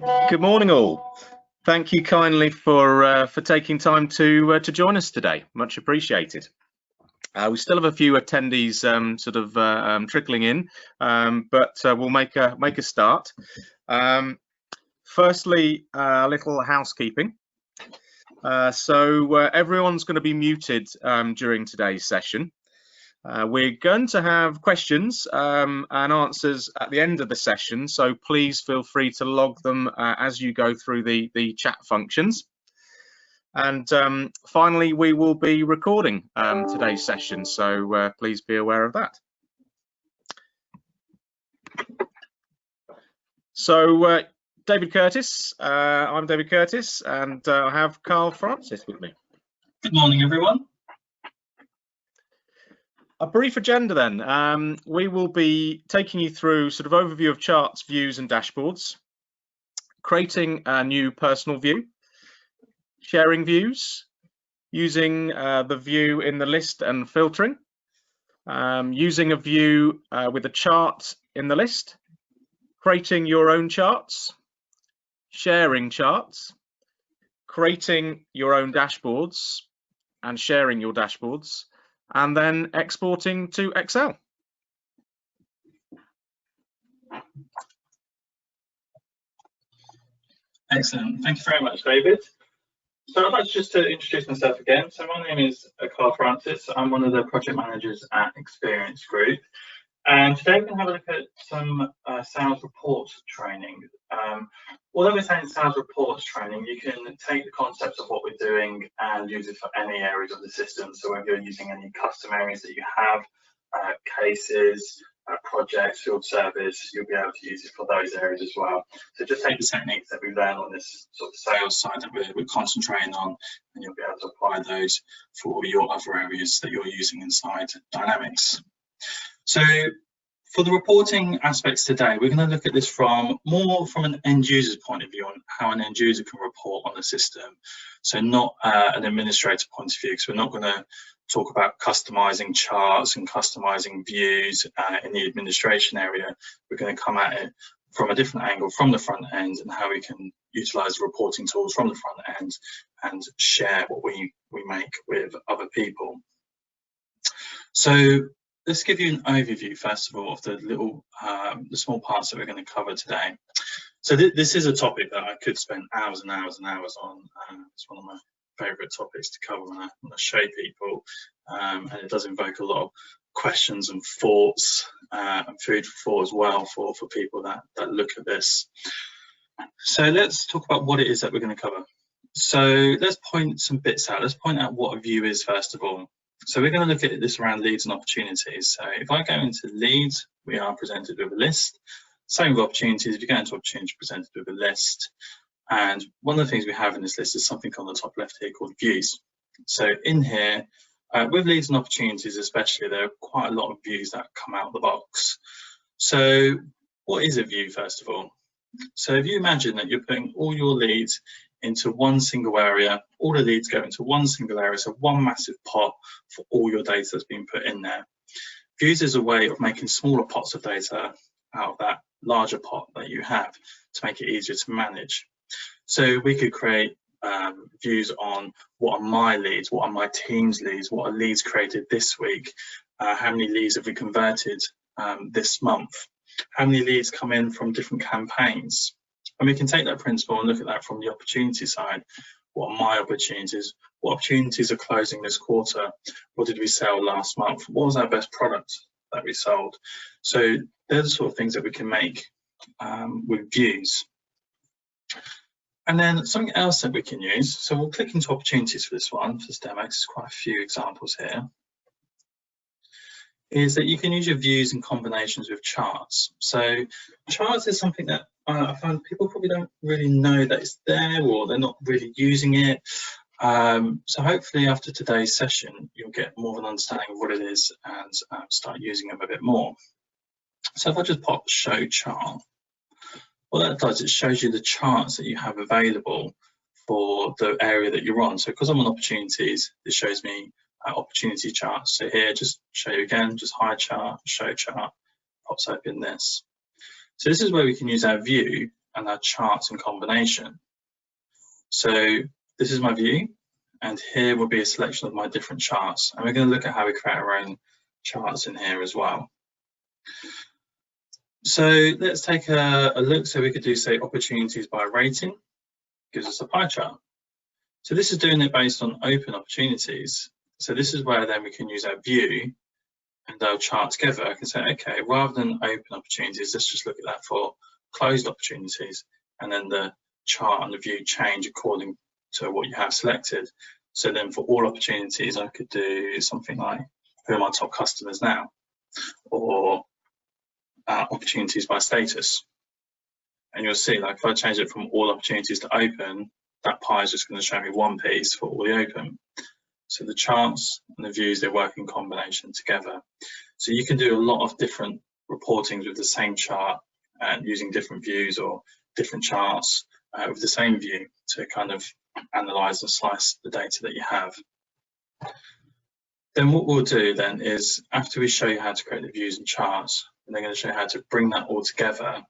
Good morning, all. Thank you kindly for taking time to join us today. Much appreciated. We still have a few attendees trickling in, but we'll make a start. Firstly, a little housekeeping. So everyone's going to be muted during today's session. We're going to have questions and answers at the end of the session, so please feel free to log them as you go through the chat functions. And finally, we will be recording today's session, so please be aware of that. So David Curtis, I'm David Curtis, and I have Carl Francis with me. Good morning, everyone. A brief agenda then. We will be taking you through sort of overview of charts, views and dashboards, creating a new personal view, sharing views, using the view in the list and filtering, using a view with a chart in the list, creating your own charts, sharing charts, creating your own dashboards and sharing your dashboards, and then exporting to Excel. Excellent. Thank you very much, David. So I'd like just to introduce myself again. So my name is Carl Francis. I'm one of the project managers at Experience Group. And today we're going to have a look at some sales reports training. Although we're saying sales reports training, you can take the concepts of what we're doing and use it for any areas of the system. So if you're using any custom areas that you have, cases, projects, field service, you'll be able to use it for those areas as well. So just take the techniques that we've learned on this sort of sales side that we're concentrating on, and you'll be able to apply those for your other areas that you're using inside Dynamics. So for the reporting aspects today, we're going to look at this more from an end user's point of view on how an end user can report on the system. So not an administrator point of view, because we're not going to talk about customizing charts and customizing views in the administration area. We're going to come at it from a different angle, from the front end, and how we can utilize reporting tools from the front end and share what we make with other people. So let's give you an overview, first of all, of the small parts that we're going to cover today. So this is a topic that I could spend hours and hours and hours on. It's one of my favourite topics to cover when I show people, and it does invoke a lot of questions and thoughts and food for thought as well for people that look at this. So let's talk about what it is that we're going to cover. So let's point some bits out. Let's point out what a view is first of all. So we're going to look at this around leads and opportunities. So if I go into leads, we are presented with a list. Same with opportunities. If you go into opportunities, presented with a list. And one of the things we have in this list is something on the top left here called views. So in here, with leads and opportunities especially, there are quite a lot of views that come out of the box. So what is a view, first of all? So if you imagine that you're putting all your leads into one single area, all the leads go into one single area, so one massive pot for all your data that's been put in there. Views is a way of making smaller pots of data out of that larger pot that you have to make it easier to manage. So we could create views on what are my leads, what are my team's leads, what are leads created this week, how many leads have we converted this month, how many leads come in from different campaigns. And we can take that principle and look at that from the opportunity side. What are my opportunities? What opportunities are closing this quarter? What did we sell last month? What was our best product that we sold? So they're the sort of things that we can make with views. And then something else that we can use, so we'll click into opportunities for this one, for this demo, there's quite a few examples here, is that you can use your views in combinations with charts. So charts is something that I find people probably don't really know that it's there, or they're not really using it. So hopefully after today's session, you'll get more of an understanding of what it is and start using them a bit more. So if I just pop show chart, what that does, it shows you the charts that you have available for the area that you're on. So because I'm on opportunities, it shows me opportunity charts. So here, just show you again, just hide chart, show chart, pops open this. So this is where we can use our view and our charts in combination. So this is my view, and here will be a selection of my different charts. And we're going to look at how we create our own charts in here as well. So let's take a look. So we could do, say, opportunities by rating, gives us a pie chart. So this is doing it based on open opportunities. So this is where then we can use our view and our chart together. I can say, okay, rather than open opportunities, let's just look at that for closed opportunities, and then the chart and the view change according to what you have selected. So then for all opportunities, I could do something like, who are my top customers now? Or opportunities by status. And you'll see, like, if I change it from all opportunities to open, that pie is just going to show me one piece for all the open. So the charts and the views, they work in combination together. So you can do a lot of different reportings with the same chart and using different views or different charts with the same view to kind of analyze and slice the data that you have. Then what we'll do then is, after we show you how to create the views and charts, we're going to show you how to bring that all together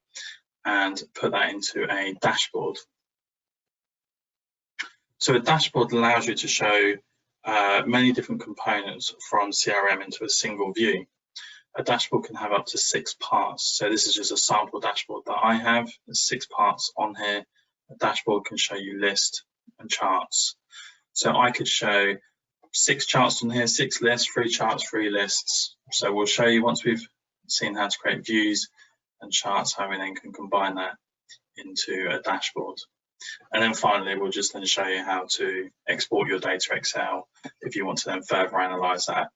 and put that into a dashboard. So a dashboard allows you to show many different components from CRM into a single view. A dashboard can have up to 6 parts. So this is just a sample dashboard that I have. There's 6 parts on here. A dashboard can show you lists and charts. So I could show 6 charts on here, 6 lists, 3 charts, 3 lists. So we'll show you, once we've seen how to create views and charts, how we then can combine that into a dashboard. And then finally, we'll just then show you how to export your data Excel if you want to then further analyze that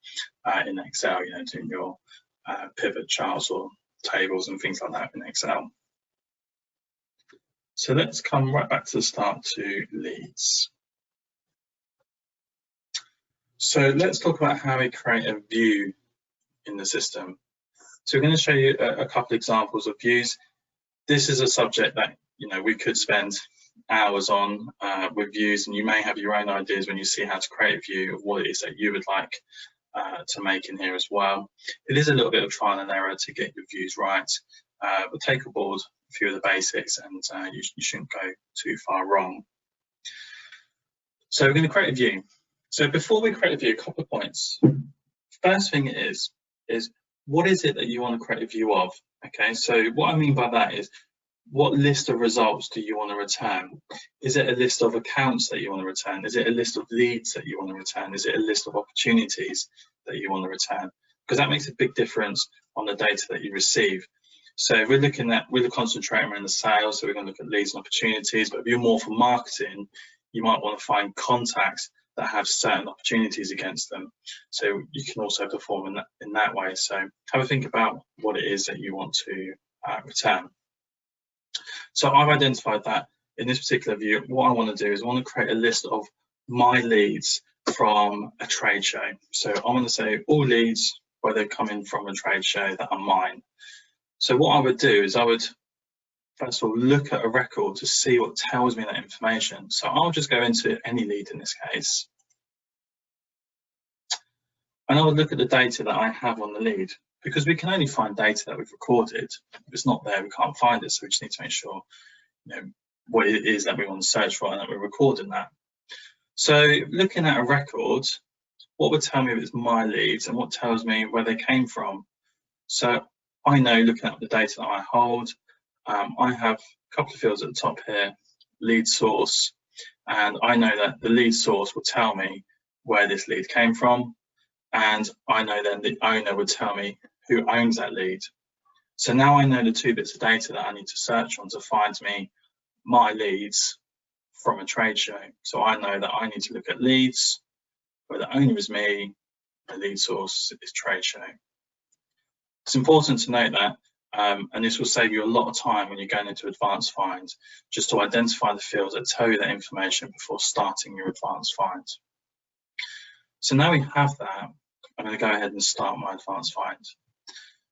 in Excel, you know, doing your pivot charts or tables and things like that in Excel. So let's come right back to the start to leads. So let's talk about how we create a view in the system. So we're going to show you a couple of examples of views. This is a subject that, you know, we could spend hours on with views, and you may have your own ideas when you see how to create a view of what it is that you would like to make in here as well. It is a little bit of trial and error to get your views right, but take aboard a few of the basics and you shouldn't go too far wrong. So we're going to create a view. So before we create a view, a couple of points. First thing is what is it that you want to create a view of? Okay, so what I mean by that is, what list of results do you want to return? Is it a list of accounts that you want to return? Is it a list of leads that you want to return? Is it a list of opportunities that you want to return? Because that makes a big difference on the data that you receive. So if we're looking at, we're concentrating on the sales, so we're going to look at leads and opportunities. But if you're more for marketing, you might want to find contacts that have certain opportunities against them. So you can also perform in that way. So have a think about what it is that you want to return. So I've identified that in this particular view, what I want to do is I want to create a list of my leads from a trade show. So I want to say all leads where they're coming from a trade show that are mine. So what I would do is I would first of all look at a record to see what tells me that information. So I'll just go into any lead in this case, and I would look at the data that I have on the lead, because we can only find data that we've recorded. If it's not there, we can't find it. So we just need to make sure, you know, what it is that we want to search for and that we're recording that. So looking at a record, what would tell me if it's my leads and what tells me where they came from? So I know, looking at the data that I hold, I have a couple of fields at the top here, lead source, and I know that the lead source will tell me where this lead came from, and I know then the owner would tell me who owns that lead. So now I know the 2 bits of data that I need to search on to find me my leads from a trade show. So I know that I need to look at leads where the owner is me, the lead source is trade show. It's important to note that, and this will save you a lot of time when you're going into advanced find, just to identify the fields that tell you that information before starting your advanced find. So now we have that, I'm going to go ahead and start my advanced find.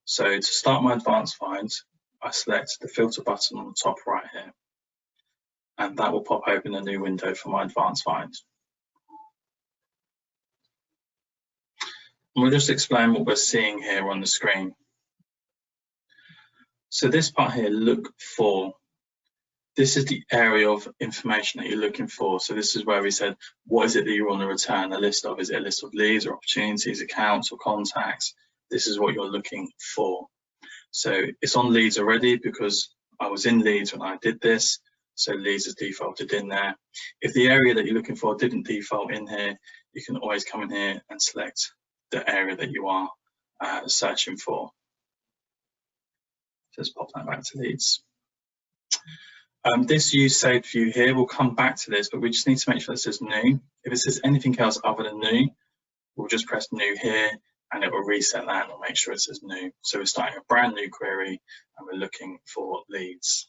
So to start my advanced find, I select the filter button on the top right here, and that will pop open a new window for my advanced find. And we'll just explain what we're seeing here on the screen. So this part here, look for. this is the area of information that you're looking for. So this is where we said, what is it that you want to return a list of? Is it a list of leads or opportunities, accounts or contacts? This is what you're looking for. So it's on leads already because I was in leads when I did this. So leads is defaulted in there. If the area that you're looking for didn't default in here, you can always come in here and select the area that you are searching for. Just pop that back to leads. This use saved view here, we'll come back to this, but we just need to make sure that says new. If it says anything else other than new, we'll just press new here and it will reset that and it'll make sure it says new. So we're starting a brand new query and we're looking for leads.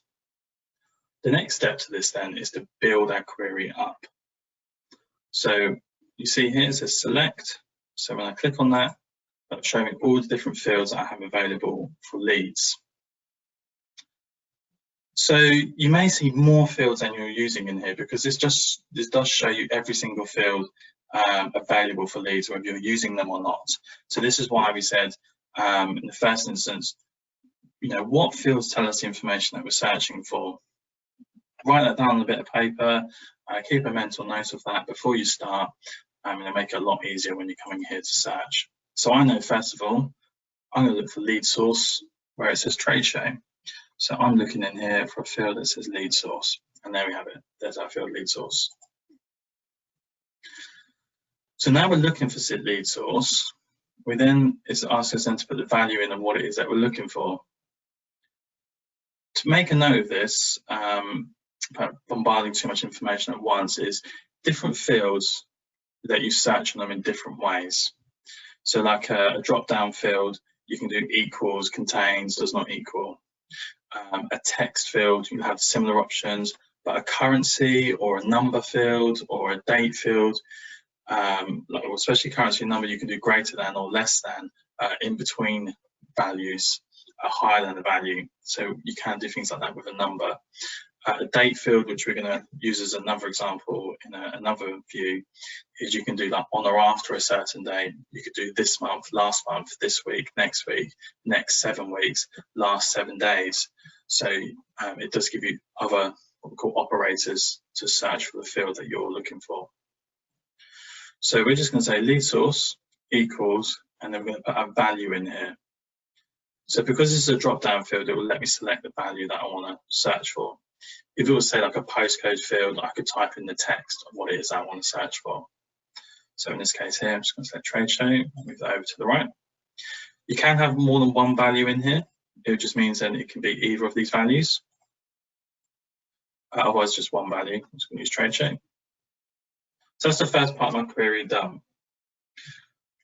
The next step to this then is to build our query up. So you see here it says select. So when I click on that, that'll show me all the different fields that I have available for leads. So you may see more fields than you're using in here because this does show you every single field available for leads, whether you're using them or not. So this is why we said in the first instance, what fields tell us the information that we're searching for. Write that down on a bit of paper, keep a mental note of that before you start, and it'll make it a lot easier when you're coming here to search. So I know first of all, I'm going to look for lead source where it says trade show. So I'm looking in here for a field that says lead source, and there we have it. There's our field lead source. So now we're looking for lead source. We then, it's asking us then to put the value in of what it is that we're looking for. To make a note of this, about bombarding too much information at once, is different fields that you search on them in different ways. So like a drop-down field, you can do equals, contains, does not equal. A text field, you have similar options, but a currency or a number field or a date field, especially currency and number, you can do greater than or less than, in between values, higher than the value. So you can do things like that with a number. A date field, which we're going to use as another example in another view, is you can do like on or after a certain date. You could do this month, last month, this week, next 7 weeks, last 7 days. So it does give you other what we call operators to search for the field that you're looking for. So we're just going to say lead source equals, and then we're going to put a value in here. So because this is a drop-down field, it will let me select the value that I want to search for. If it was, say, like a postcode field, I could type in the text of what it is I want to search for. So in this case here, I'm just going to select trade show, move that over to the right. You can have more than one value in here. It just means then it can be either of these values. Otherwise, just one value. I'm just going to use trade show. So that's the first part of my query done.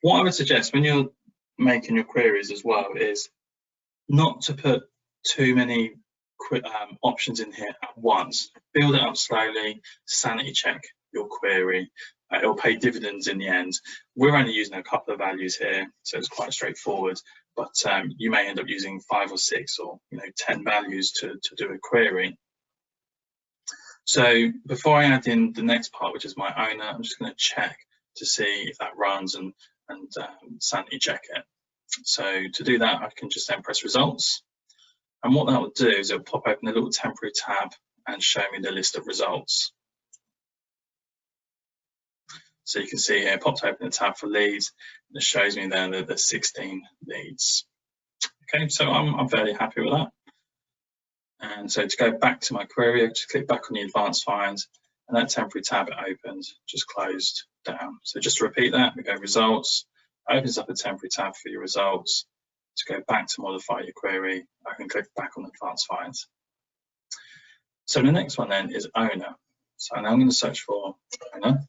What I would suggest when you're making your queries as well is not to put too many options in here at once. Build it up slowly, sanity check your query. It'll pay dividends in the end. We're only using a couple of values here, so it's quite straightforward, but you may end up using 5 or 6 or 10 values to do a query. So before I add in the next part, which is my owner, I'm just going to check to see if that runs and sanity check it. So to do that, I can just then press results. And what that will do is it'll pop open a little temporary tab and show me the list of results. So you can see here, it popped open the tab for leads, and it shows me there that there's 16 leads. Okay, so I'm fairly happy with that. And so to go back to my query, I just click back on the advanced finds, and that temporary tab it opened just closed down. So just to repeat that, we go results, opens up a temporary tab for your results. To go back to modify your query, I can click back on advanced finds. So the next one then is owner. So now I'm going to search for owner.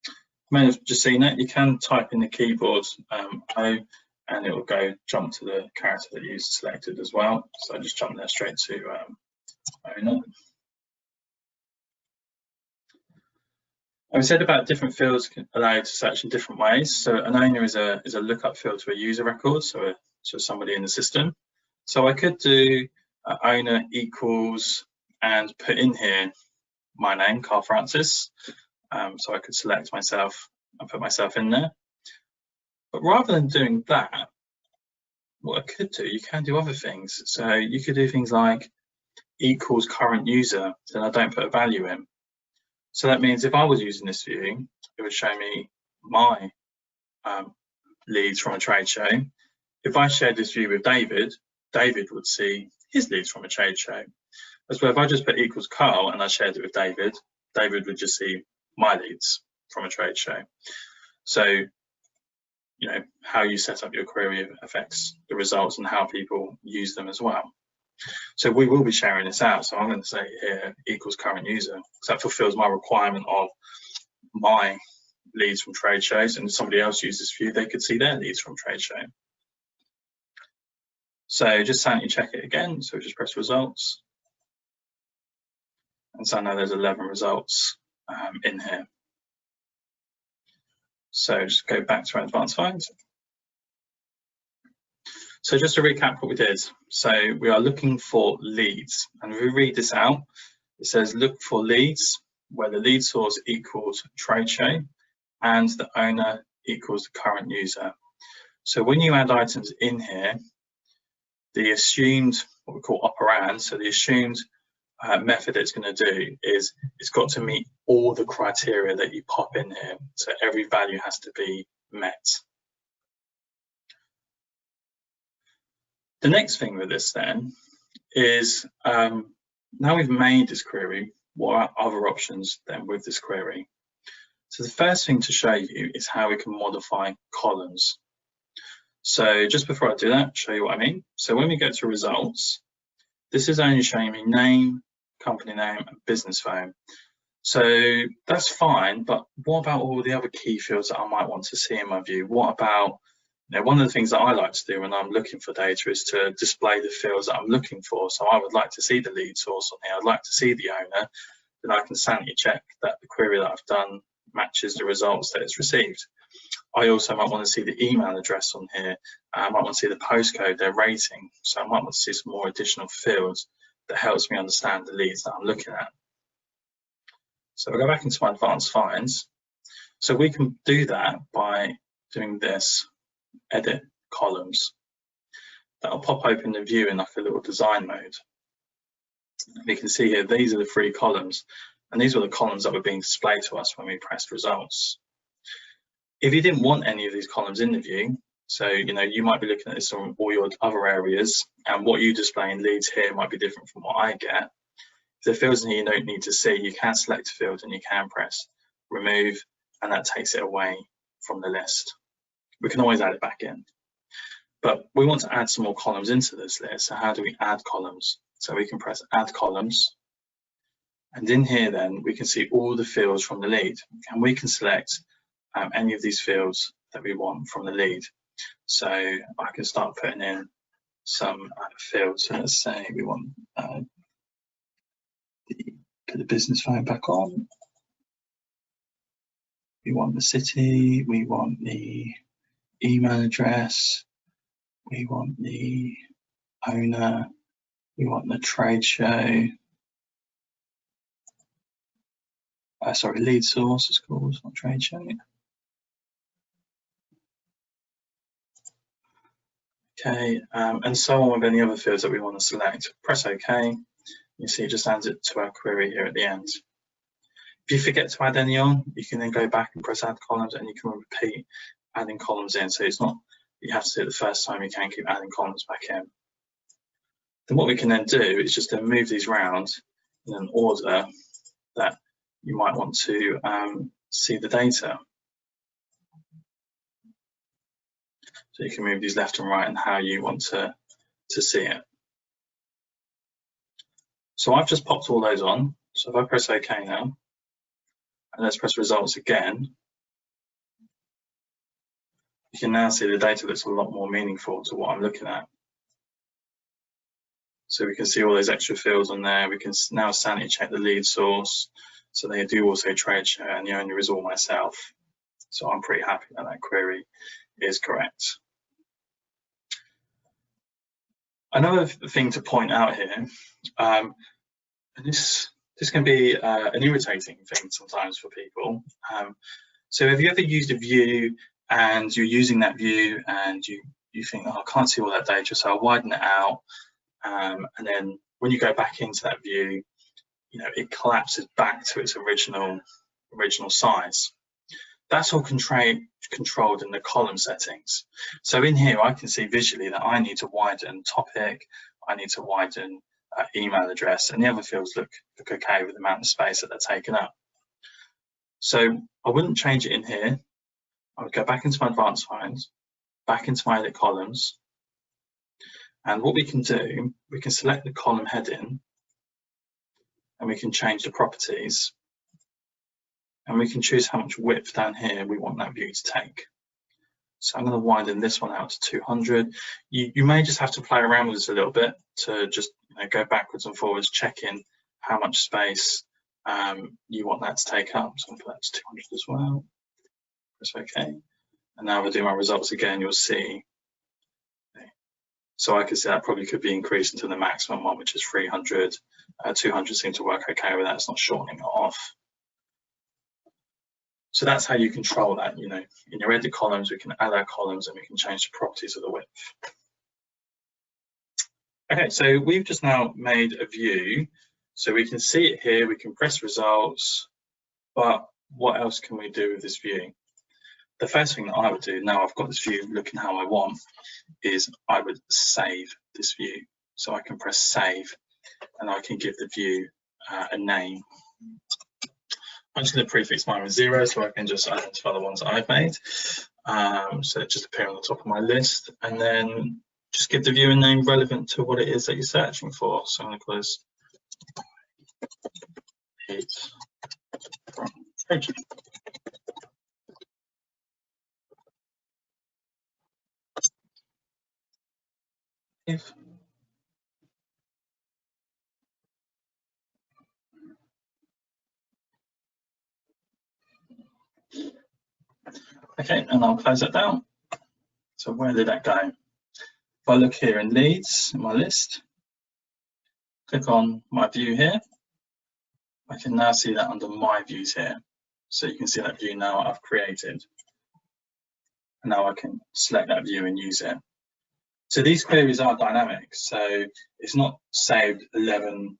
You may have just seen it. You can type in the keyboard O, and it will go jump to the character that you selected as well. So I just jump there straight to owner. I said about different fields allow you to search in different ways. So an owner is a lookup field to a user record, so somebody in the system. So I could do owner equals and put in here my name, Carl Francis. So I could select myself and put myself in there. But rather than doing that, what I could do, you can do other things. So you could do things like equals current user, then I don't put a value in. So that means if I was using this view, it would show me my leads from a trade show. If I shared this view with David, David would see his leads from a trade show. As well, if I just put equals Carl and I shared it with David, David would just see my leads from a trade show. So, you know, how you set up your query affects the results and how people use them as well. So we will be sharing this out. So I'm going to say here equals current user, because that fulfills my requirement of my leads from trade shows, and if somebody else used this view, they could see their leads from trade show. So just sanity check it again. So just press results. And so now there's 11 results in here. So just go back to our advanced finds. So just to recap what we did. So we are looking for leads, and if we read this out, it says look for leads where the lead source equals trade show and the owner equals the current user. So when you add items in here, the assumed, what we call operand, so the assumed method it's going to do is it's got to meet all the criteria that you pop in here. So every value has to be met. The next thing with this then is now we've made this query, what are other options then with this query? So the first thing to show you is how we can modify columns. So just before I do that, show you what I mean. So when we go to results, this is only showing me name, company name, and business phone. So that's fine, but what about all the other key fields that I might want to see in my view? What about, you know, one of the things that I like to do when I'm looking for data is to display the fields that I'm looking for. So I would like to see the lead source on here. I'd like to see the owner, then I can sanity check that the query that I've done matches the results that it's received. I also might want to see the email address on here. I might want to see the postcode, their rating. So I might want to see some more additional fields that helps me understand the leads that I'm looking at. So I'll go back into my advanced finds. So we can do that by doing this, edit columns. That'll pop open the view in like a little design mode. And you can see here, these are the 3 columns. And these were the columns that were being displayed to us when we pressed results. If you didn't want any of these columns in the view, so you know you might be looking at this on all your other areas, and what you display in leads here might be different from what I get. If there are fields in here you don't need to see, you can select a field and you can press remove, and that takes it away from the list. We can always add it back in, but we want to add some more columns into this list. So how do we add columns? So we can press add columns, and in here then we can see all the fields from the lead, and we can select any of these fields that we want from the lead. So I can start putting in some fields. So let's say we want put the business phone back on. We want the city, we want the email address, we want the owner, we want the trade show. Sorry, lead source is called, not trade show. Okay, and so on with any other fields that we want to select. Press OK. You see it just adds it to our query here at the end. If you forget to add any on, you can then go back and press add columns, and you can repeat adding columns in. So it's not you have to do it the first time, you can keep adding columns back in. Then what we can then do is just then move these around in an order that you might want to see the data. So you can move these left and right and how you want to see it. So I've just popped all those on. So if I press OK now, and let's press results again, you can now see the data looks a lot more meaningful to what I'm looking at. So we can see all those extra fields on there. We can now sanity check the lead source. So they do also trade show, and the owner is all myself. So I'm pretty happy that that query is correct. Another thing to point out here, and this can be an irritating thing sometimes for people. So have you ever used a view and you're using that view and you you think, oh, I can't see all that data, so I'll widen it out. And then when you go back into that view, it collapses back to its original size. That's all controlled in the column settings. So in here, I can see visually that I need to widen topic, I need to widen email address, and the other fields look okay with the amount of space that they're taking up. So I wouldn't change it in here. I would go back into my advanced finds, back into my edit columns, and what we can do, we can select the column heading, and we can change the properties, and we can choose how much width down here we want that view to take. So I'm going to widen this one out to 200. You may just have to play around with this a little bit to just go backwards and forwards, checking how much space you want that to take up. So I'm going to put that to 200 as well. Press OK. And now if I do my results again, you'll see. So I can see that probably could be increased into the maximum one, which is 300. 200 seems to work okay with that. It's not shortening it off. So that's how you control that. In your edit columns, we can add our columns and we can change the properties of the width. Okay, so we've just now made a view. So we can see it here, we can press results, but what else can we do with this view? The first thing that I would do, now I've got this view looking how I want, is I would save this view. So I can press save and I can give the view a name. I'm just going to prefix mine with 0 so I can just identify the ones that I've made. So it just appear on the top of my list, and then just give the view a name relevant to what it is that you're searching for. So I'm going to call this Heat from Trojan. Okay, and I'll close that down. So where did that go? If I look here in leads, in my list, click on my view here, I can now see that under my views here. So you can see that view now I've created. And now I can select that view and use it. So these queries are dynamic. So it's not saved 11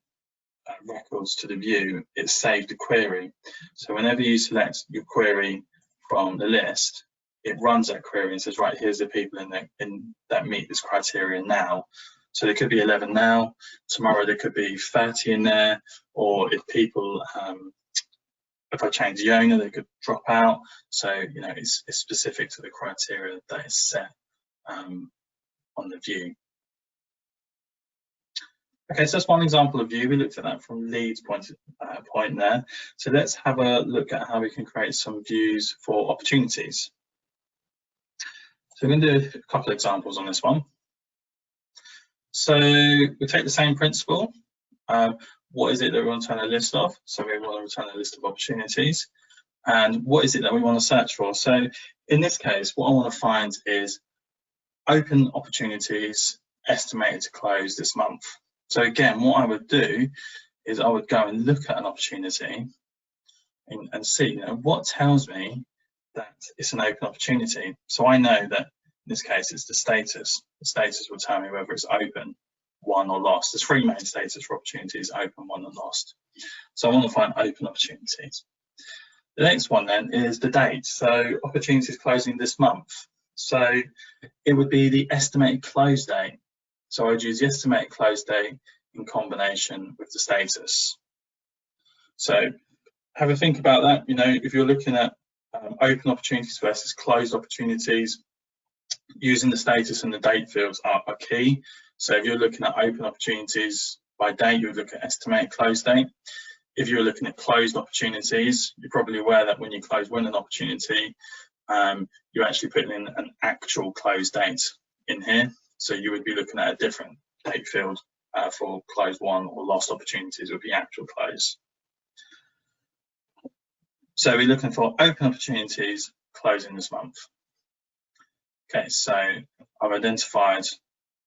records to the view, it's saved a query. So whenever you select your query from the list, it runs that query and says, right, here's the people in that meet this criteria now. So there could be 11 now, tomorrow there could be 30 in there, or if people, if I change the owner, they could drop out. So, it's specific to the criteria that is set on the view. Okay, so that's one example of view. We looked at that from leads point there. So let's have a look at how we can create some views for opportunities. So we're going to do a couple of examples on this one. So we take the same principle. What is it that we want to turn a list of? So we want to return a list of opportunities. And what is it that we want to search for? So in this case, what I want to find is open opportunities estimated to close this month. So again, what I would do is I would go and look at an opportunity and see, what tells me that it's an open opportunity. So I know that in this case, it's the status. The status will tell me whether it's open, won or lost. There's 3 main status for opportunities: open, won and lost. So I want to find open opportunities. The next one then is the date. So opportunities closing this month. So it would be the estimated close date. So I'd use the estimated close date in combination with the status. So have a think about that. If you're looking at open opportunities versus closed opportunities, using the status and the date fields are key. So if you're looking at open opportunities by date, you would look at estimated close date. If you're looking at closed opportunities, you're probably aware that when you win an opportunity, you're actually putting in an actual close date in here. So you would be looking at a different date field for closed won or lost opportunities would be actual close. So we're looking for open opportunities closing this month. Okay, so I've identified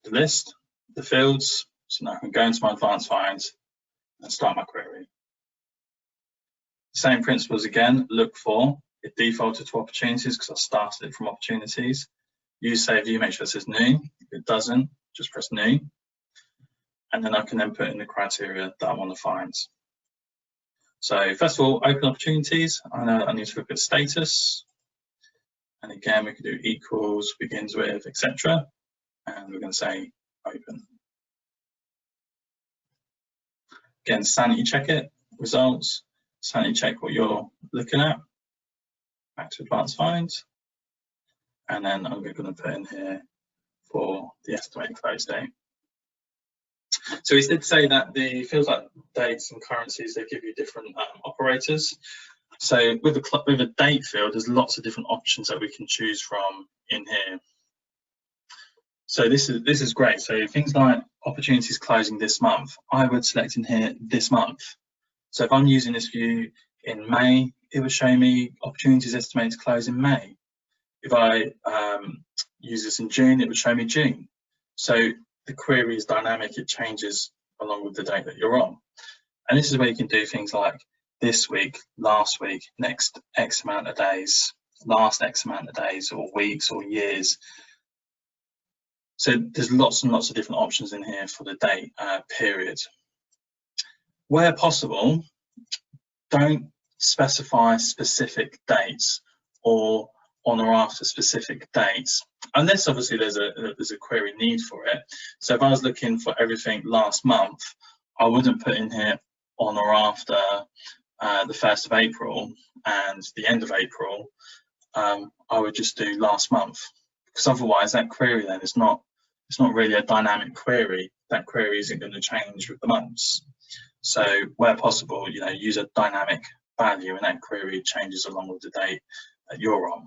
the list, the fields. So now I can go into my advanced finds and start my query. Same principles again, look for. It defaulted to opportunities because I started it from opportunities. use save view, make sure it says new. If it doesn't, just press new. And then I can then put in the criteria that I want to find. So first of all, open opportunities. I know I need to look at status. And again, we could do equals, begins with, etc. And we're going to say open. Again, sanity check it, results, sanity check what you're looking at. Back to advanced find. And then I'm going to put in here for the estimated close date. So we did say that the fields like dates and currencies, they give you different operators. So with a date field, there's lots of different options that we can choose from in here. So this is great. So things like opportunities closing this month, I would select in here this month. So if I'm using this view in May, it would show me opportunities estimated to close in May. If I use this in June, it would show me June. So the query is dynamic, it changes along with the date that you're on. And this is where you can do things like this week, last week, next X amount of days, last X amount of days, or weeks or years. So there's lots and lots of different options in here for the date period. Where possible, don't specify specific dates or on or after specific dates, unless obviously there's a query need for it. So if I was looking for everything last month, I wouldn't put in here on or after the 1st of April and the end of April. I would just do last month, because otherwise that query then it's not really a dynamic query. That query isn't going to change with the months. So where possible, use a dynamic value, and that query changes along with the date that you're on.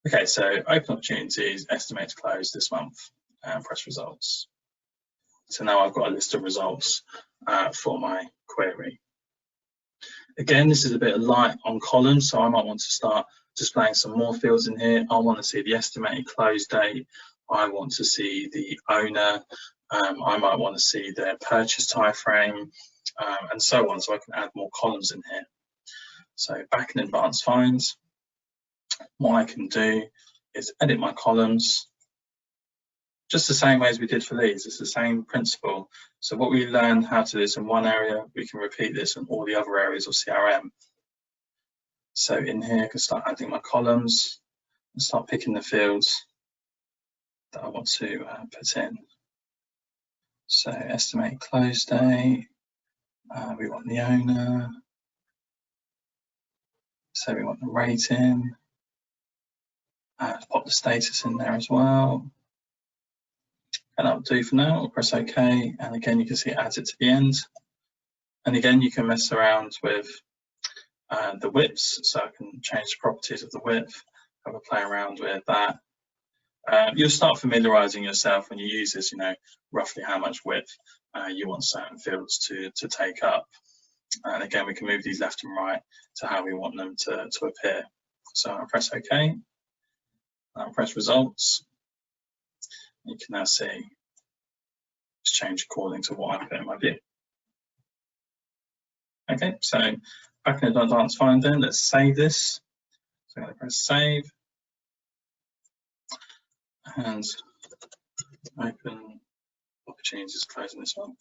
Okay, so open opportunities, estimate to close this month, and press results. So now I've got a list of results for my query. Again, this is a bit light on columns, so I might want to start displaying some more fields in here. I want to see the estimated close date. I want to see the owner. I might want to see their purchase time frame, and so on, so I can add more columns in here. So back in advanced finds, what I can do is edit my columns, just the same way as we did for these. It's the same principle. So what we learned how to do this in one area, we can repeat this in all the other areas of CRM. So in here, I can start adding my columns and start picking the fields that I want to put in. So estimate close date, we want the owner, so we want the rating, pop the status in there as well. And that'll do for now. We'll press OK, and again you can see it adds it to the end. And again you can mess around with the widths, so I can change the properties of the width, have a play around with that. You'll start familiarizing yourself when you use this, roughly how much width you want certain fields to take up. And again, we can move these left and right to how we want them to appear. So I'll press OK, I'll press results. You can now see it's changed according to what I put in my view. Okay, so back in advanced find then, let's save this. So I'm going to press save and open opportunities closing this month.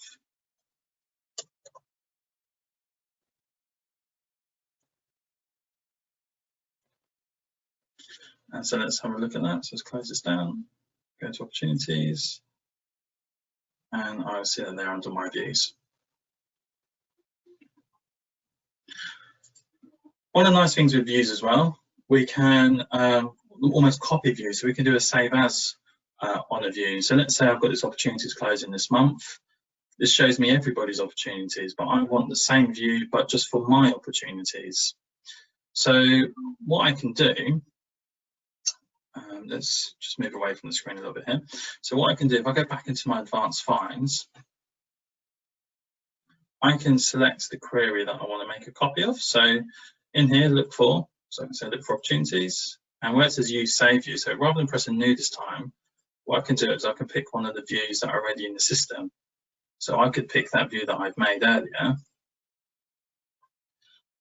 And so let's have a look at that. So let's close this down, go to opportunities, and I'll see that they're under my views. One of the nice things with views as well, we can almost copy views. So we can do a save as on a view. So let's say I've got this opportunities closing this month. This shows me everybody's opportunities, but I want the same view, but just for my opportunities. So what I can do, let's just move away from the screen a little bit here. So what I can do, if I go back into my advanced finds, I can select the query that I want to make a copy of. So in here, look for, so I can say look for opportunities, and where it says use save view, so rather than pressing new this time, what I can do is I can pick one of the views that are already in the system. So I could pick that view that I've made earlier,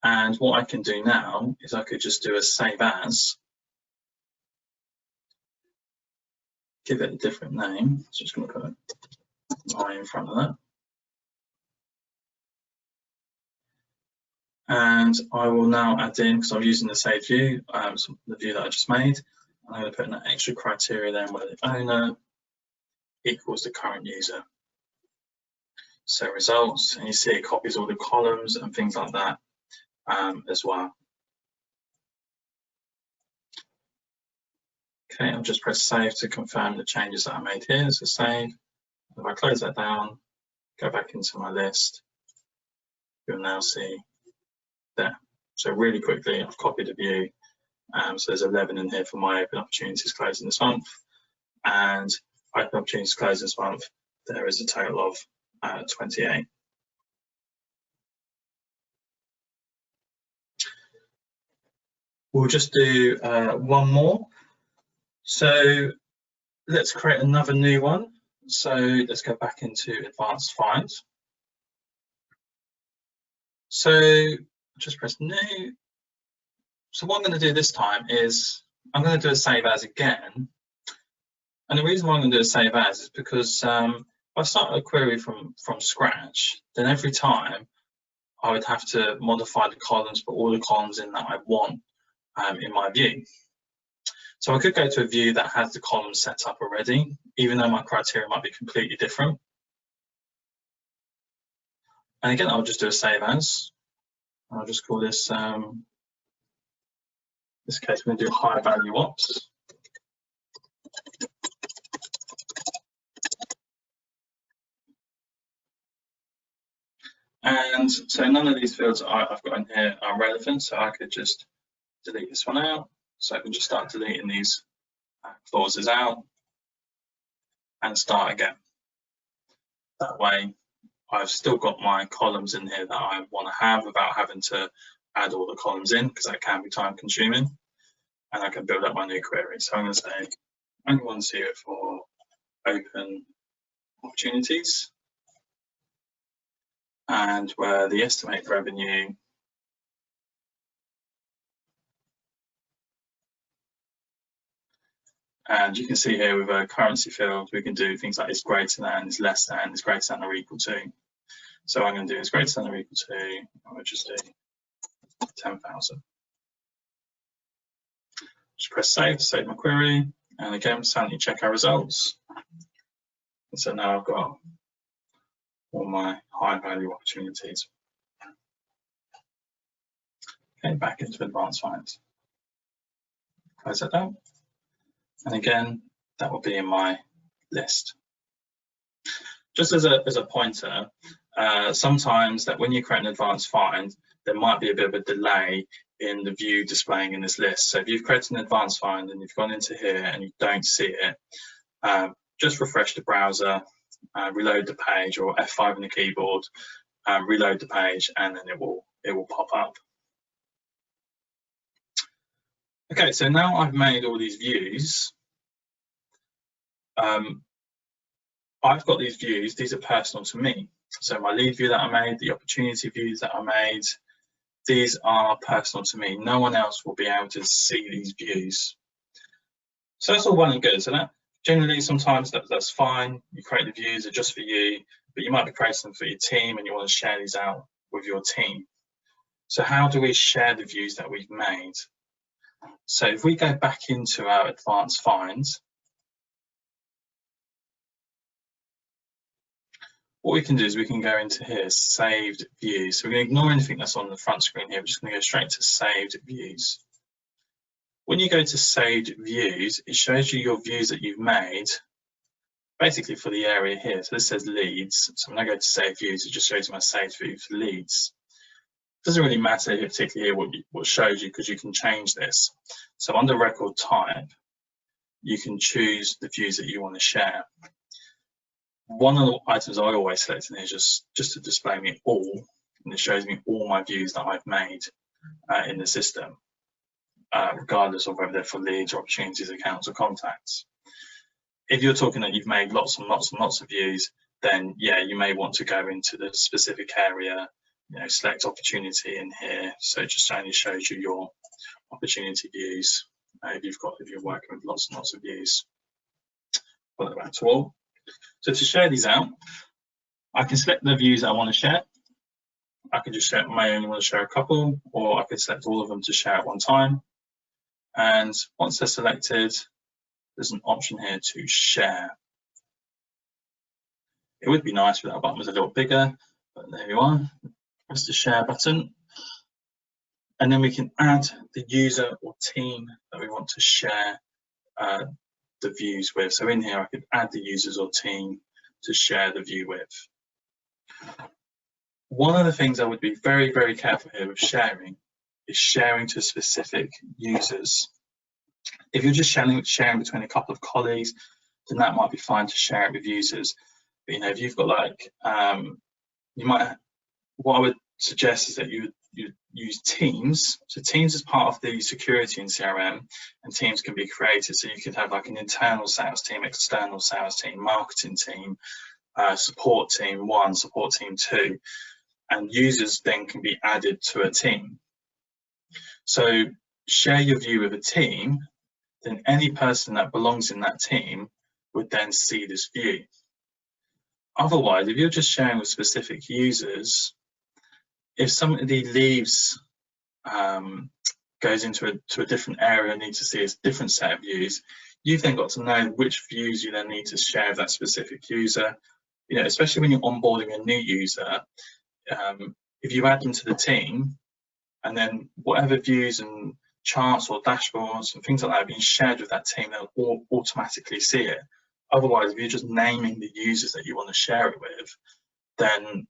and what I can do now is I could just do a save as, give it a different name. So just going to put my in front of that. And I will now add in, because I'm using the saved view, the view that I just made, I'm going to put in an extra criteria then where the owner equals the current user. So results, and you see it copies all the columns and things like that as well. Okay, I'll just press save to confirm the changes that I made here. So save. If I close that down, go back into my list, you'll now see there. So really quickly, I've copied a view. So there's 11 in here for my open opportunities closing this month, and open opportunities closed this month, there is a total of 28. We'll just do one more. So let's create another new one. So let's go back into advanced find. So just press new. So what I'm going to do this time is I'm going to do a save as again. And the reason why I'm going to do a save as is because if I start a query from scratch, then every time I would have to modify the columns, put all the columns in that I want in my view. So I could go to a view that has the columns set up already, even though my criteria might be completely different. And again, I'll just do a save as. I'll just call this, this case, we're going to do high value ops. And so none of these fields I've got in here are relevant, so I could just delete this one out. So I can just start deleting these clauses out and start again. That way, I've still got my columns in here that I want to have without having to add all the columns in, because that can be time consuming, and I can build up my new query. So I'm going to say, I only want to see it for open opportunities, and where the estimate revenue and you can see here with a currency field, we can do things like is greater than, is less than, is greater than or equal to. So I'm going to do is greater than or equal to, I'll just do 10,000. Just press save to save my query. And again, silently check our results. And so now I've got all my high value opportunities. Okay, back into advanced finance. Close that down. And again, that will be in my list. Just as a pointer, sometimes that when you create an advanced find, there might be a bit of a delay in the view displaying in this list. So if you've created an advanced find and you've gone into here and you don't see it, just refresh the browser, reload the page, or F5 on the keyboard, reload the page, and then it will pop up. Okay, so now I've made all these views. I've got these views, these are personal to me. So my lead view that I made, the opportunity views that I made, these are personal to me. No one else will be able to see these views. So that's all well and good. So that generally, sometimes that's fine. You create the views, they're just for you, but you might be creating them for your team and you want to share these out with your team. So how do we share the views that we've made? So if we go back into our advanced finds, what we can do is we can go into here, saved views. So we're going to ignore anything that's on the front screen here. We're just going to go straight to saved views. When you go to saved views, it shows you your views that you've made, basically for the area here. So this says leads. So when I go to save views, it just shows you my saved view for leads. It doesn't really matter here, particularly here what shows you, because you can change this. So under record type, you can choose the views that you want to share. One of the items I always select in here is just to display me all, and it shows me all my views that I've made in the system, regardless of whether they're for leads or opportunities, accounts or contacts. If you're talking that you've made lots and lots and lots of views, then yeah, you may want to go into the specific area, select opportunity in here. So it just only shows you your opportunity views if you're working with lots and lots of views. pull it back to all. So to share these out, I can select the views that I want to share. I can just share, may only want to share a couple, or I could select all of them to share at one time. And once they're selected, there's an option here to share. It would be nice if that button was a little bigger, but there you are. Press the share button. And then we can add the user or team that we want to share the views with. So in here, I could add the users or team to share the view with. One of the things I would be very, very careful here with sharing is sharing to specific users. If you're just sharing between a couple of colleagues, then that might be fine to share it with users. But, you know, if you've got like, what I would suggest is that you use Teams. So Teams is part of the security in CRM, and Teams can be created. So you could have like an internal sales team, external sales team, marketing team, support team 1, support team 2, and users then can be added to a team. So share your view with a team, then any person that belongs in that team would then see this view. Otherwise, if you're just sharing with specific users, if somebody leaves, goes into a different area and needs to see a different set of views, you've then got to know which views you then need to share with that specific user. You know, especially when you're onboarding a new user, if you add them to the team, and then whatever views and charts or dashboards and things like that are being shared with that team, they'll all automatically see it. Otherwise, if you're just naming the users that you want to share it with, then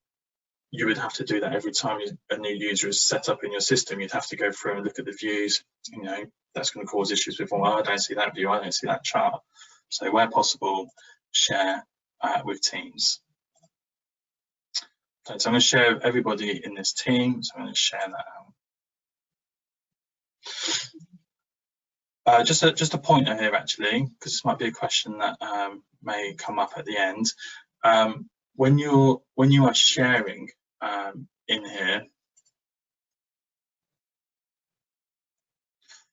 you would have to do that every time a new user is set up in your system. You'd have to go through and look at the views. You know, that's going to cause issues with, well, I don't see that view, I don't see that chart. So where possible, share with teams. Okay, so I'm going to share with everybody in this team. So I'm going to share that out. Just a pointer here, actually, because this might be a question that may come up at the end. When you are sharing in here,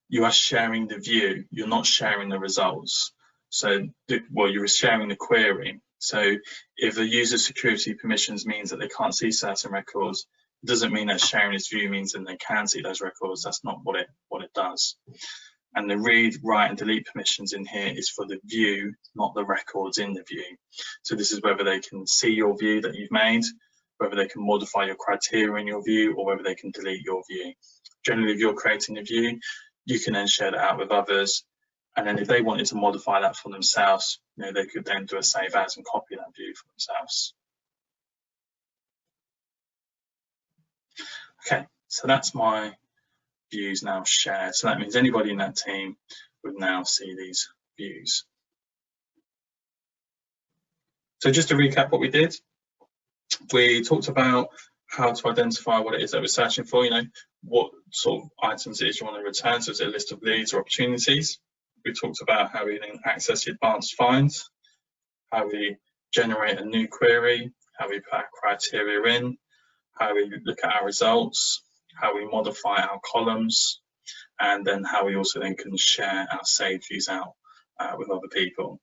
you are sharing the view. You're not sharing the results. So, well, you're sharing the query. So, if the user security permissions means that they can't see certain records, it doesn't mean that sharing this view means that they can see those records. That's not what it does. And the read, write, and delete permissions in here is for the view, not the records in the view. So this is whether they can see your view that you've made, whether they can modify your criteria in your view, or whether they can delete your view. Generally, if you're creating a view, you can then share that out with others. And then if they wanted to modify that for themselves, you know, they could then do a save as and copy that view for themselves. Okay, so that's my views now shared. So that means anybody in that team would now see these views. So just to recap what we did, we talked about how to identify what it is that we're searching for, you know, what sort of items it is you want to return. So is it a list of leads or opportunities? We talked about how we then access the advanced finds, how we generate a new query, how we put our criteria in, how we look at our results, how we modify our columns, and then how we also then can share our saved views out with other people.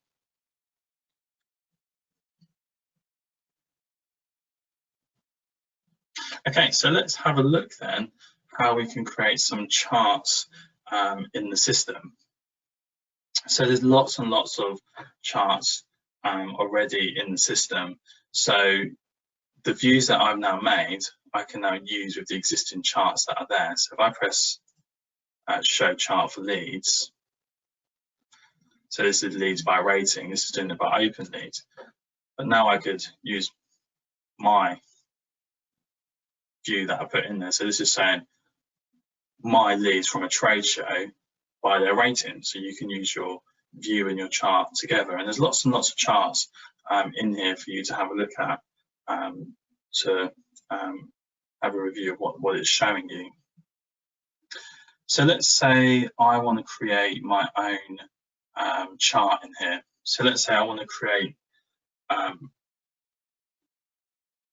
Okay, so let's have a look then how we can create some charts in the system. So there's lots and lots of charts already in the system. So the views that I've now made, I can now use with the existing charts that are there. So if I press show chart for leads, so this is leads by rating, this is doing it by open leads. But now I could use my view that I put in there. So this is saying my leads from a trade show by their rating. So you can use your view and your chart together. And there's lots and lots of charts in here for you to have a look at to have a review of what it's showing you. So let's say I want to create my own chart in here. So let's say I want to create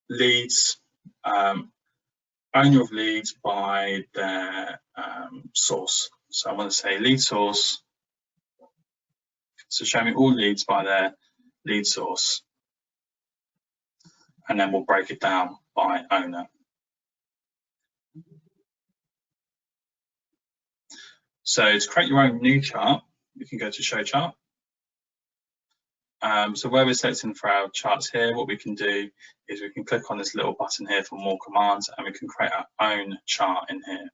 leads, owner of leads by their source. So I want to say lead source. So show me all leads by their lead source, and then we'll break it down by owner. So to create your own new chart, you can go to show chart. So where we're selecting for our charts here, what we can do is we can click on this little button here for more commands, and we can create our own chart in here.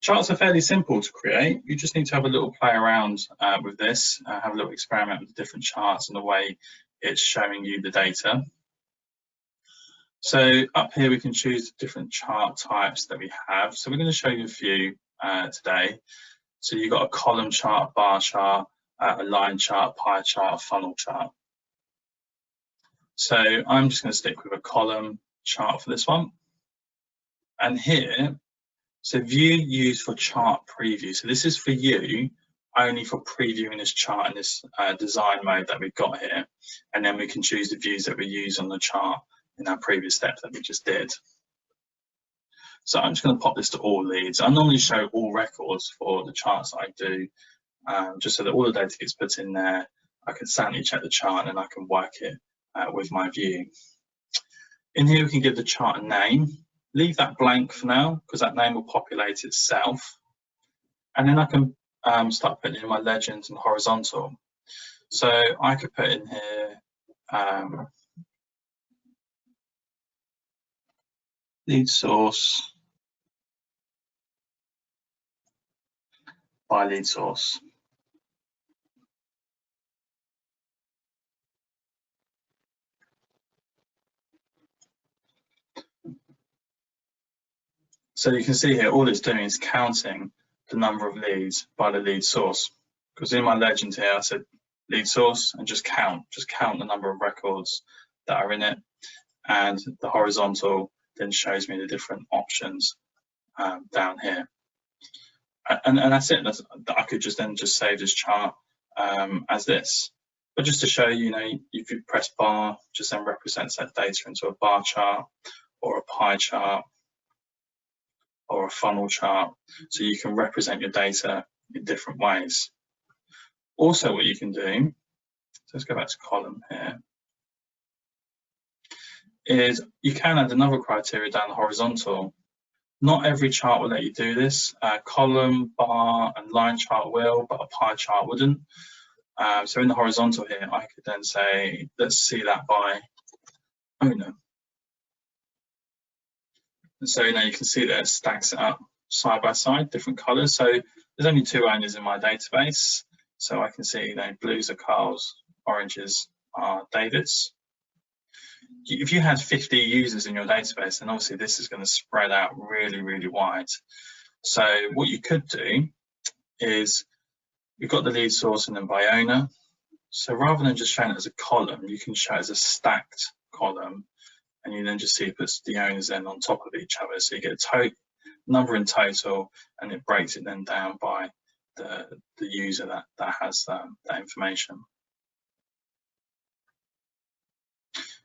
Charts are fairly simple to create. You just need to have a little play around with this, have a little experiment with the different charts and the way it's showing you the data. So up here we can choose the different chart types that we have. So we're going to show you a few today. So you've got a column chart, bar chart, a line chart, pie chart, a funnel chart. So I'm just going to stick with a column chart for this one. And here, so view used for chart preview. So this is for you only for previewing this chart in this design mode that we've got here. And then we can choose the views that we use on the chart in our previous step that we just did. So I'm just going to pop this to all leads. I normally show all records for the charts that I do, just so that all the data gets put in there. I can sanity check the chart and I can work it with my view. In here we can give the chart a name. Leave that blank for now because that name will populate itself. And then I can start putting in my legends and horizontal. So I could put in here lead source by lead source. So you can see here, all it's doing is counting the number of leads by the lead source. Because in my legend here, I said lead source and just count the number of records that are in it. And the horizontal then shows me the different options down here. And that's it. I could just save this chart as this. But just to show you, if you press bar, just then represents that data into a bar chart or a pie chart or a funnel chart. So you can represent your data in different ways. Also, what you can do, so let's go back to column here, is you can add another criteria down the horizontal. Not every chart will let you do this. Column, bar, and line chart will, but a pie chart wouldn't. So in the horizontal here, I could then say, let's see that by owner. And so you can see that it stacks it up side by side, different colors. So there's only 2 owners in my database. So I can see blues are Carl's, oranges are David's. If you had 50 users in your database, then obviously this is going to spread out really, really wide. So what you could do is we've got the lead source and then by owner. So rather than just showing it as a column, you can show it as a stacked column, and you then just see it puts the owners then on top of each other. So you get a number in total, and it breaks it then down by the user that has that information.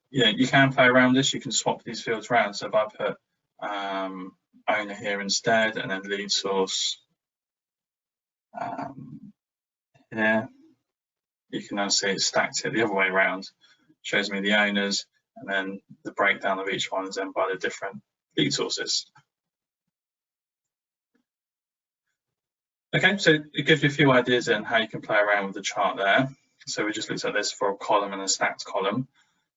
Yeah, you can play around this. You can swap these fields around. So if I put owner here instead, and then lead source here, you can now see it stacked here the other way around. Shows me the owners, and then the breakdown of each one is then by the different lead sources. Okay, so it gives you a few ideas on how you can play around with the chart there. So we just looked at this for a column and a stacked column.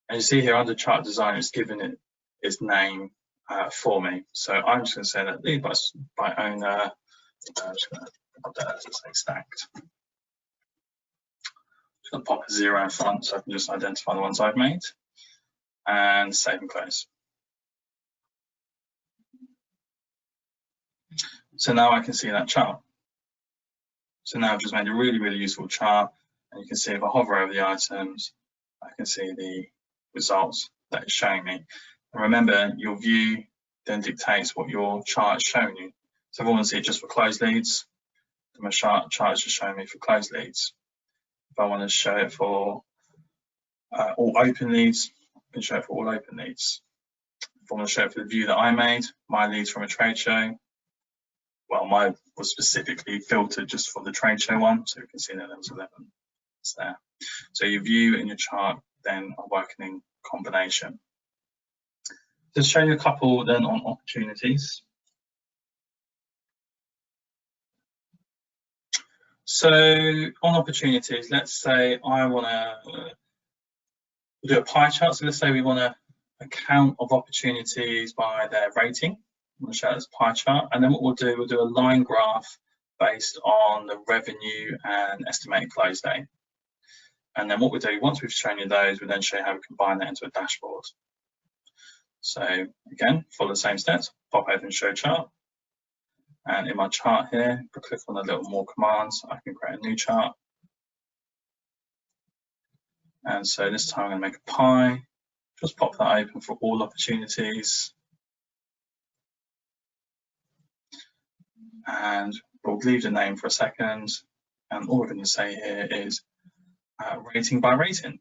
And you see here under chart design, it's given it its name for me. So I'm just going to say that lead by owner. I'm just going to put that as stacked. I'm just going to pop a 0 in front so I can just identify the ones I've made. And save and close. So now I can see that chart. So now I've just made a really, really useful chart. And you can see if I hover over the items, I can see the results that it's showing me. And remember, your view then dictates what your chart is showing you. So if I want to see it just for closed leads, then my chart is just showing me for closed leads. If I want to show it for all open leads, I can show it for all open leads. If I want to show it for the view that I made, my leads from a trade show, well, mine was specifically filtered just for the trade show one, so you can see that there was 11. that's there. So your view and your chart then are working in combination. Just show you a couple then on opportunities. So on opportunities, let's say I want to do a pie chart. So let's say we want a count of opportunities by their rating. I'm going to show this pie chart, and then what we'll do a line graph based on the revenue and estimated close date. And then what we do, once we've shown you those, we then show you how we combine that into a dashboard. So again, follow the same steps, pop over and show chart. And in my chart here, if I click on the little more commands, I can create a new chart. And so this time I'm going to make a pie, just pop that open for all opportunities. And we'll leave the name for a second. And all we're going to say here is rating by rating.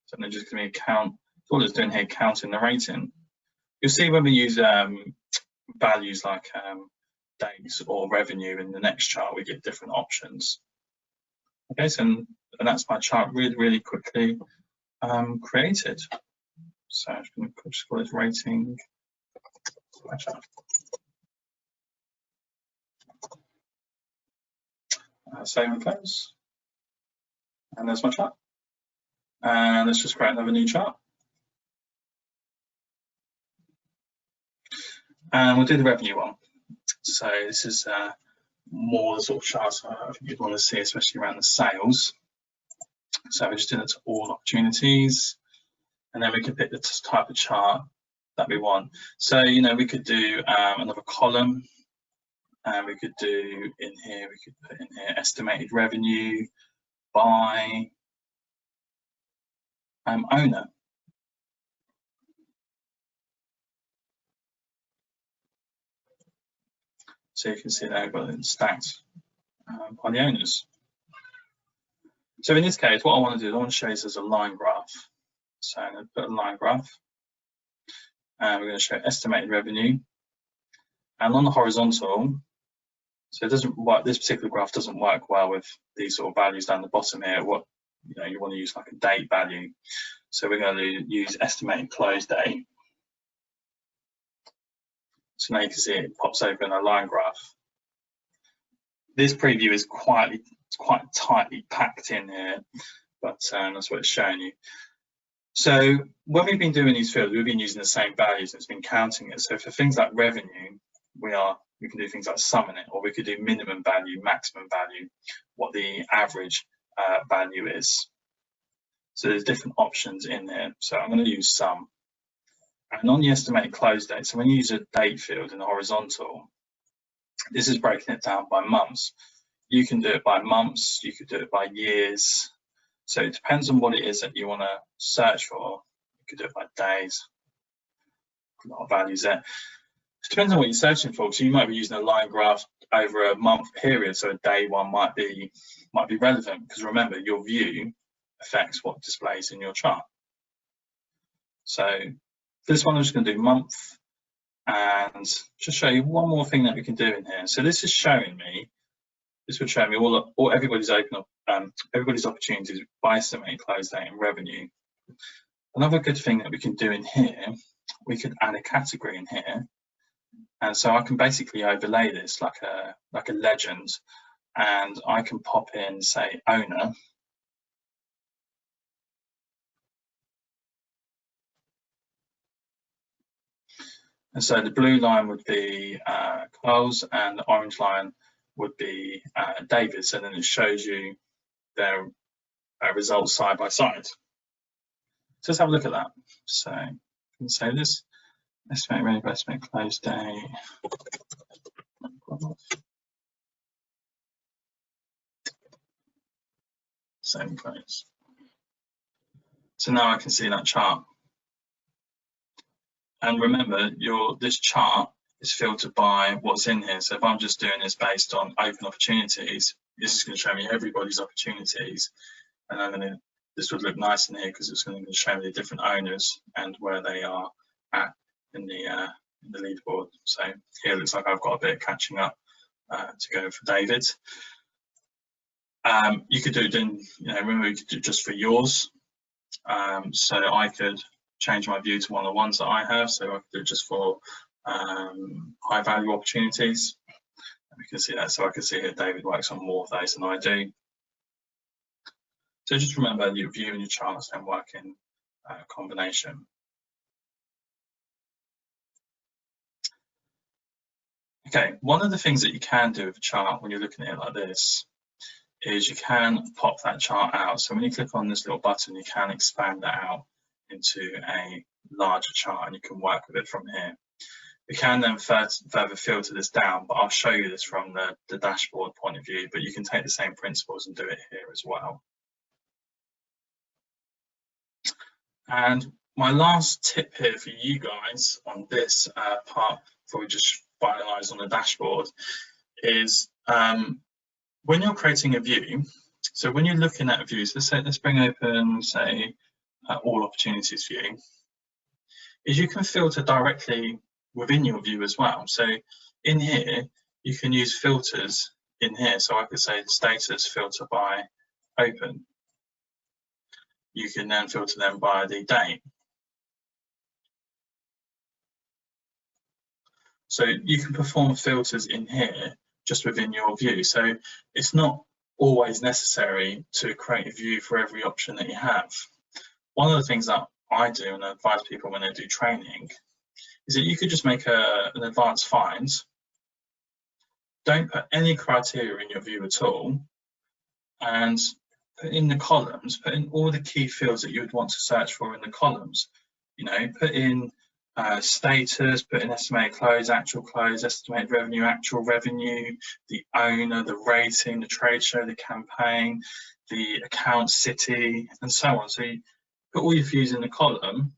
So I'm just going to count, all it's doing here, counting the rating. You'll see when we use values like dates or revenue in the next chart, we get different options. Okay, so and that's my chart really quickly created. So I'm going to just call it rating. Save and close. And there's my chart. And let's just create another new chart. And we'll do the revenue one. So this is more the sort of charts I think you'd want to see, especially around the sales. So we just do that to all opportunities, and then we can pick the type of chart that we want. So we could do another column, and we could do in here, we could put in here estimated revenue by owner. So you can see there I've got it stacked by the owners. So in this case, what I want to do is I want to show this as a line graph. So I'm going to put a line graph, and we're going to show estimated revenue. And on the horizontal, so it doesn't work. This particular graph doesn't work well with these sort of values down the bottom here. What you want to use like a date value. So we're going to use estimated close date. So now you can see it pops over in a line graph. This preview is quite tightly packed in here, but that's what it's showing you. So when we've been doing these fields, we've been using the same values and it's been counting it. So for things like revenue, we can do things like summing it, or we could do minimum value, maximum value, what the average value is. So there's different options in there. So I'm going to use sum. And on the estimated close date, so when you use a date field in the horizontal, this is breaking it down by months. You can do it by months, you could do it by years. So it depends on what it is that you want to search for. You could do it by days. A lot of values there. It depends on what you're searching for. So you might be using a line graph over a month period. So a day one might be relevant, because remember, your view affects what displays in your chart. So for this one, I'm just going to do month, and just show you one more thing that we can do in here. So this is showing me, this would show me all everybody's everybody's opportunities by estimated close date and revenue. Another good thing that we can do in here, we could add a category in here, and so I can basically overlay this like a legend, and I can pop in, say, owner. And so the blue line would be Carl's, and the orange line would be David's, and then it shows you their results side by side. So let's have a look at that. So I can say this, estimate revenue by estimate close date. Same close. So now I can see that chart. And remember, this chart is filtered by what's in here. So if I'm just doing this based on open opportunities, this is going to show me everybody's opportunities. And this would look nice in here because it's going to show me the different owners and where they are at in the leaderboard. So here it looks like I've got a bit of catching up to go for David. You could do it in, remember you could do it just for yours. So I could change my view to one of the ones that I have. So I could do it just for high value opportunities. We can see that. So I can see here David works on more of those than I do. So just remember your view and your charts then work in combination. Okay, one of the things that you can do with a chart when you're looking at it like this is you can pop that chart out. So when you click on this little button, you can expand that out into a larger chart and you can work with it from here. We can then further filter this down, but I'll show you this from the dashboard point of view, but you can take the same principles and do it here as well. And my last tip here for you guys on this part, before we just finalize on the dashboard, is when you're creating a view, so when you're looking at a view, so let's bring open, say, all opportunities view, is you can filter directly within your view as well. So in here, you can use filters in here. So I could say status filter by open. You can then filter them by the date. So you can perform filters in here just within your view. So it's not always necessary to create a view for every option that you have. One of the things that I do and I advise people when they do training is that you could just make an advanced find. Don't put any criteria in your view at all, and put in the columns, put in all the key fields that you would want to search for in the columns. Put in status, put in estimated close, actual close, estimated revenue, actual revenue, the owner, the rating, the trade show, the campaign, the account city, and so on. So you put all your views in the column,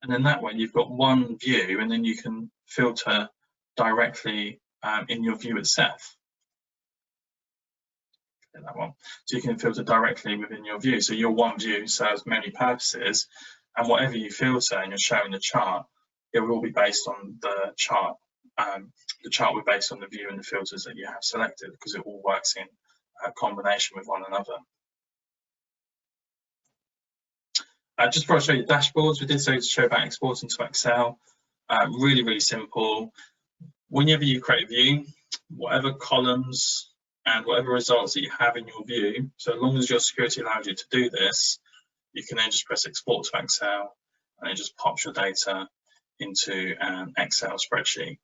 and then that way you've got one view, and then you can filter directly in your view itself. That one. So you can filter directly within your view. So your one view serves many purposes, and whatever you filter and you're showing the chart, it will be based on the chart. The chart will be based on the view and the filters that you have selected, because it all works in combination with one another. Just before I show you dashboards, we did say to show about exporting to Excel. Really, really simple. Whenever you create a view, whatever columns and whatever results that you have in your view, so long as your security allows you to do this, you can then just press export to Excel and it just pops your data into an Excel spreadsheet.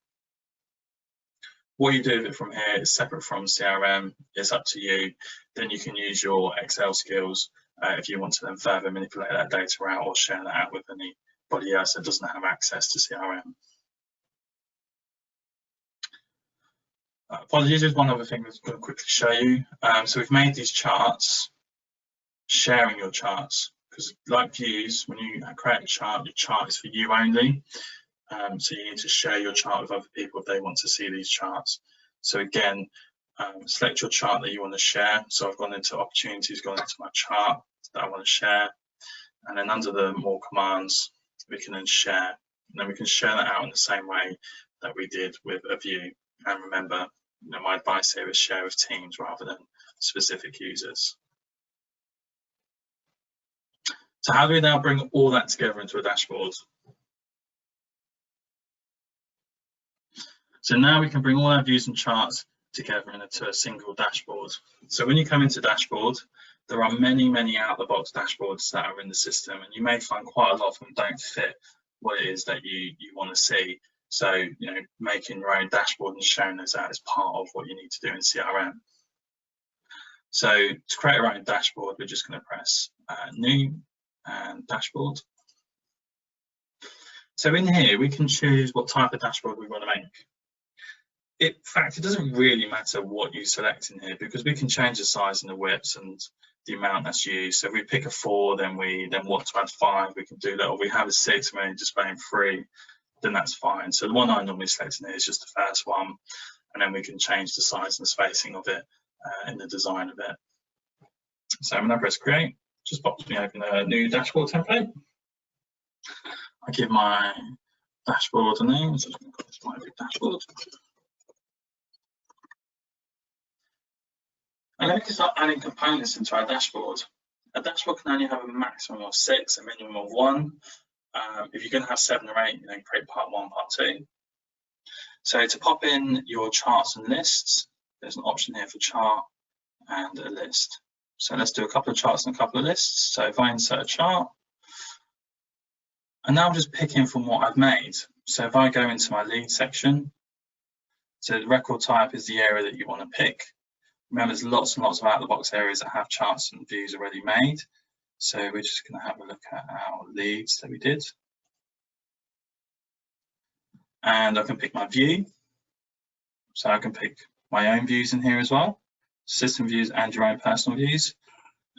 What you do with it from here is separate from CRM. It's up to you. Then you can use your Excel skills if you want to then further manipulate that data out or share that out with anybody else that doesn't have access to CRM. Apologies, there's one other thing I'm going to quickly show you. So we've made these charts, sharing your charts, because like views, when you create a chart, your chart is for you only. So you need to share your chart with other people if they want to see these charts. So again, select your chart that you want to share. So I've gone into opportunities, gone into my chart that I want to share. And then under the more commands, we can then share. And then we can share that out in the same way that we did with a view. And remember, my advice here is share with teams rather than specific users. So how do we now bring all that together into a dashboard? So now we can bring all our views and charts together into a single dashboard. So when you come into dashboard, there are many, many out-of-the-box dashboards that are in the system, and you may find quite a lot of them don't fit what it is that you want to see. So, making your own dashboard and sharing those out is part of what you need to do in CRM. So to create our own dashboard, we're just going to press new and dashboard. So in here, we can choose what type of dashboard we want to make. In fact, it doesn't really matter what you select in here, because we can change the size and the widths and the amount that's used. So if we pick a 4, then want to add 5, we can do that. Or we have a 6, and we're displaying 3, then that's fine. So the one I normally select in here is just the first one, and then we can change the size and the spacing of it in the design of it. So when I press create, just pops me open a new dashboard template. I give my dashboard a name, so I'm going to call this my dashboard. And then we can start adding components into our dashboard. A dashboard can only have a maximum of 6, a minimum of 1. If you're going to have 7 or 8, create part 1, part 2. So to pop in your charts and lists, there's an option here for chart and a list. So let's do a couple of charts and a couple of lists. So if I insert a chart, and now I'm just picking from what I've made. So if I go into my lead section, so the record type is the area that you want to pick. Remember, there's lots and lots of out-of-the-box areas that have charts and views already made. So we're just going to have a look at our leads that we did. And I can pick my view. So I can pick my own views in here as well, system views and your own personal views.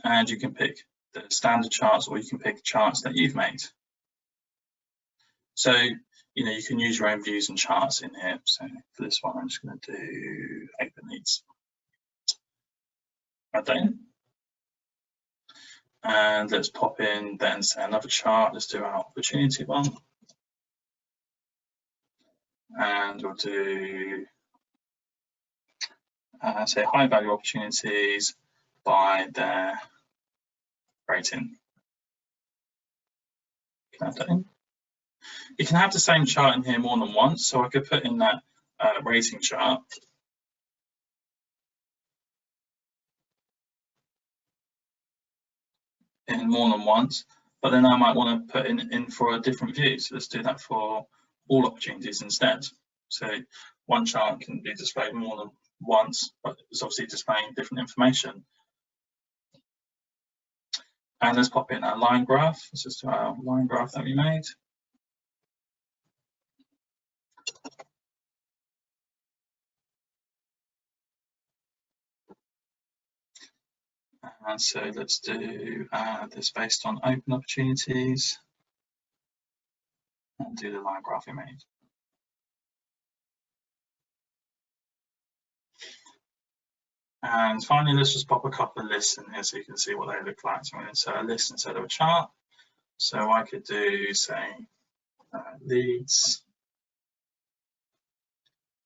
And you can pick the standard charts, or you can pick charts that you've made. So, you can use your own views and charts in here. So for this one, I'm just going to do open leads. Add that in. And let's pop in then say another chart. Let's do our opportunity one. And we'll do say high value opportunities by their rating. Can add that in. You can have the same chart in here more than once, so I could put in that rating chart. In more than once, but then I might want to put in for a different view. So let's do that for all opportunities instead. So one chart can be displayed more than once, but it's obviously displaying different information. And let's pop in our line graph. Let's just do our line graph that we made. And so let's do this based on open opportunities and do the line graph we made. And finally, let's just pop a couple of lists in here so you can see what they look like. So I'm going to insert a list instead of a chart. So I could do, say, leads.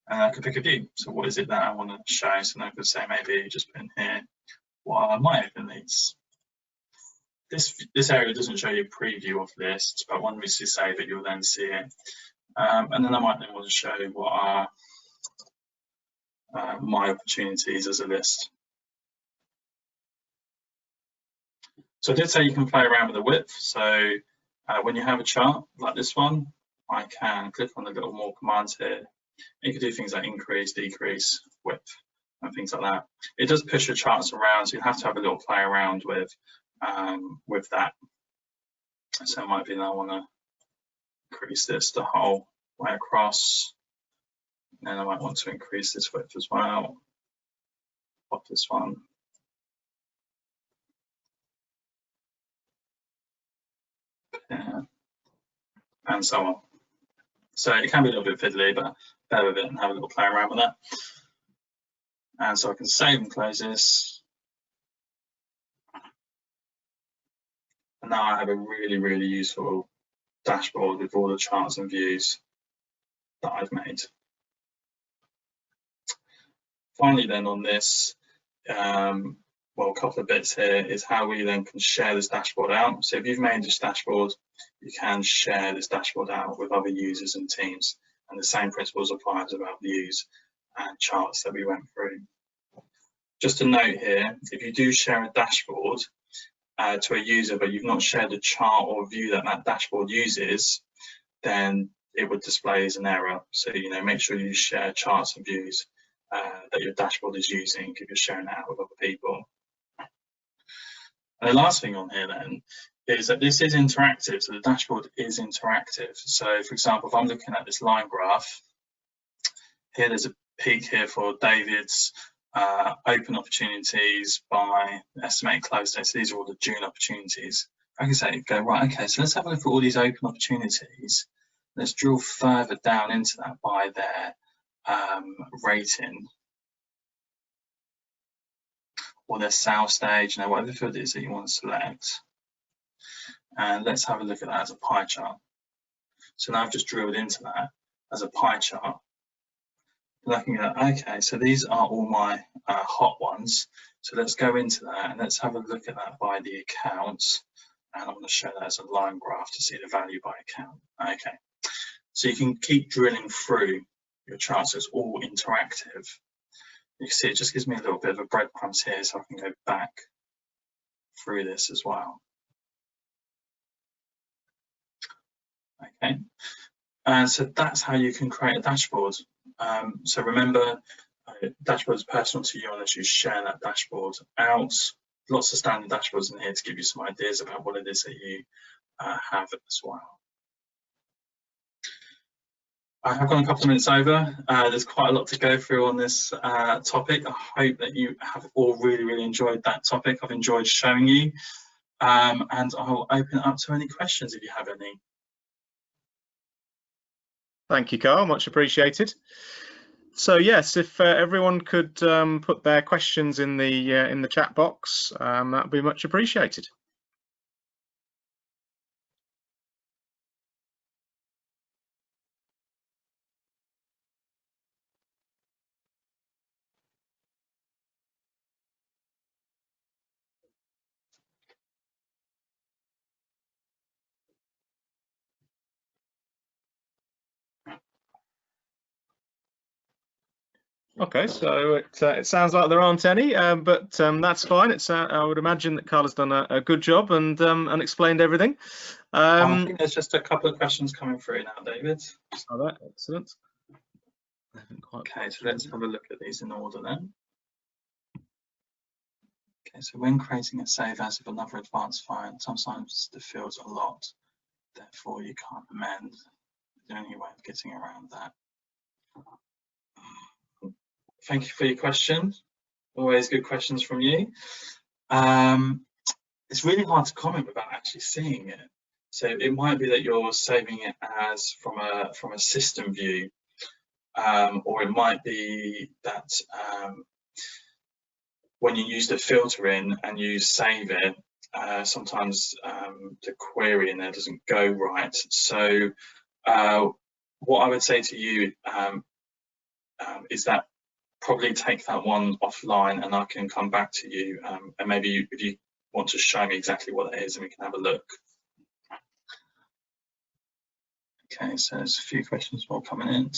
And I could pick a view. So what is it that I want to show? So I could say maybe just put in here what are my open leads. This area doesn't show you a preview of lists, but once you save it, you'll then see it. And then I might then want to show what are my opportunities as a list. So I did say you can play around with the width. So when you have a chart like this one, I can click on the little more commands here. You can do things like increase, decrease, width, and things like that. It does push your charts around, so you have to have a little play around with that. So it might be that I want to increase this the whole way across. And then I might want to increase this width as well. Pop this one. Yeah. And so on. So it can be a little bit fiddly, but bear with it and have a little play around with that. And so I can save and close this. And now I have a really, really useful dashboard with all the charts and views that I've made. Finally then on this, well, a couple of bits here is how we then can share this dashboard out. So if you've made this dashboard, you can share this dashboard out with other users and teams. And the same principles apply to our views and charts that we went through. Just a note here, if you do share a dashboard to a user, but you've not shared a chart or view that that dashboard uses, then it would display as an error. So, make sure you share charts and views that your dashboard is using if you're sharing it out with other people. And the last thing on here then is that this is interactive, so the dashboard is interactive. So for example, if I'm looking at this line graph, here there's a peak here for David's open opportunities by estimated close date. So these are all the June opportunities. I can say, go, right, okay, so let's have a look at all these open opportunities. Let's drill further down into that by their rating or their sales stage, whatever field it is that you want to select. And let's have a look at that as a pie chart. So now I've just drilled into that as a pie chart. And I can go, okay, so these are all my hot ones. So let's go into that and let's have a look at that by the accounts. And I'm going to show that as a line graph to see the value by account. Okay, so you can keep drilling through your charts, so it's all interactive. You can see it just gives me a little bit of a breadcrumbs here, so I can go back through this as well. Okay, and so that's how you can create a dashboard. So remember, dashboard is personal to you unless you share that dashboard out. Lots of standard dashboards in here to give you some ideas about what it is that you have as well. I have gone a couple of minutes over. There's quite a lot to go through on this topic. I hope that you have all really enjoyed that topic. I've enjoyed showing you, and I'll open it up to any questions if you have any. Thank you, Carl, much appreciated. So yes, if everyone could put their questions in the chat box, that would be much appreciated. Okay, so it sounds like there aren't any, but that's fine. It's I would imagine that Carl has done a good job and explained everything. I think there's just a couple of questions coming through now, David. All right, excellent. Okay, so let's have a look at these in order then. Okay, so when creating a save as of another advanced file, sometimes the fields are locked, therefore you can't amend. The only way of getting around that. Thank you for your questions. Always good questions from you. It's really hard to comment without actually seeing it. So it might be that you're saving it as from a system view, or it might be that when you use the filter in and you save it, sometimes the query in there doesn't go right. So what I would say to you is that probably take that one offline and I can come back to you, and maybe if you want to show me exactly what it is and we can have a look. Okay, so there's a few questions more coming in.